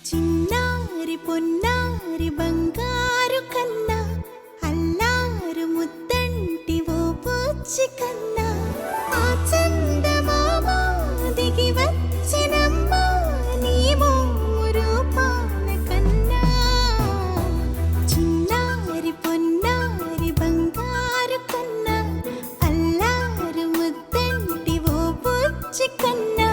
చిన్నారి పొన్నారి బంగారు కన్నా అల్లారు ముద్దంటి ఓ పూచి కన్నా ఆ చందమామ దిగి వచ్చినమ్మ నీ రూపాల కన్నా చిన్నారి పొన్నారి బంగారు కన్నా అల్లారు ముద్దంటి ఓ పూచి కన్నా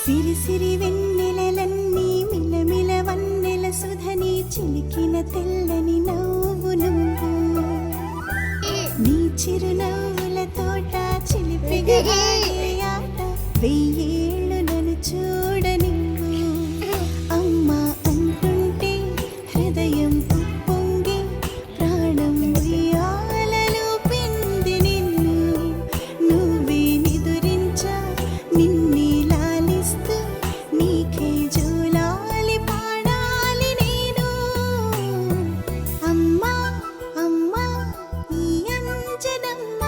సిరి సిరి వెన్నెలలన్నీ మిలమిల వన్నెల సుధని చిలికిన తెల్లని నవ్వు నువ్వు నీ చిరునవ్వుల తోట చిలిపిగా ఆడే ఆట వెయ్యేళ్ళు నన్ను చూడ నువ్వు అమ్మా అంటుంటే హృదయం ఉప్పొంగి ప్రాణం ఉయ్యాలలో పిండి నిన్ను నువ్వే నిదురించా నిన్నే లాలిస్తూ నీకే జోలాలి పాడాలి నేను అమ్మా అమ్మా ఈ అంజనమ్మ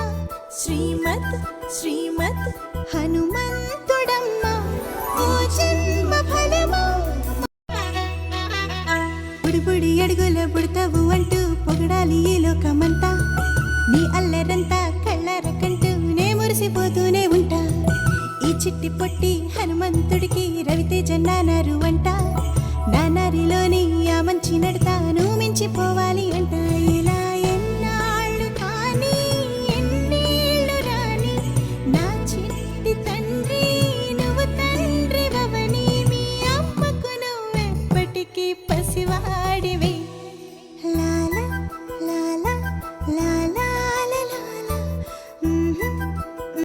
శ్రీమత్ శ్రీమత్ హనుమంతుడమ్మ ఓ జన్మ ఫలమా బుడి బుడి అడుగుల బుడతావు అంటూ పొగడాలి ఈ లోకమంతా నీ అల్లరంతా కళ్ళారకంటూనే మురిసిపోతూనే ఉంటా ఈ చిట్టి పొట్టి హనుమంతుడికి రవితేజ నానారు అంట నానారిలోని ఆ మంచి నడతాను మించిపోవా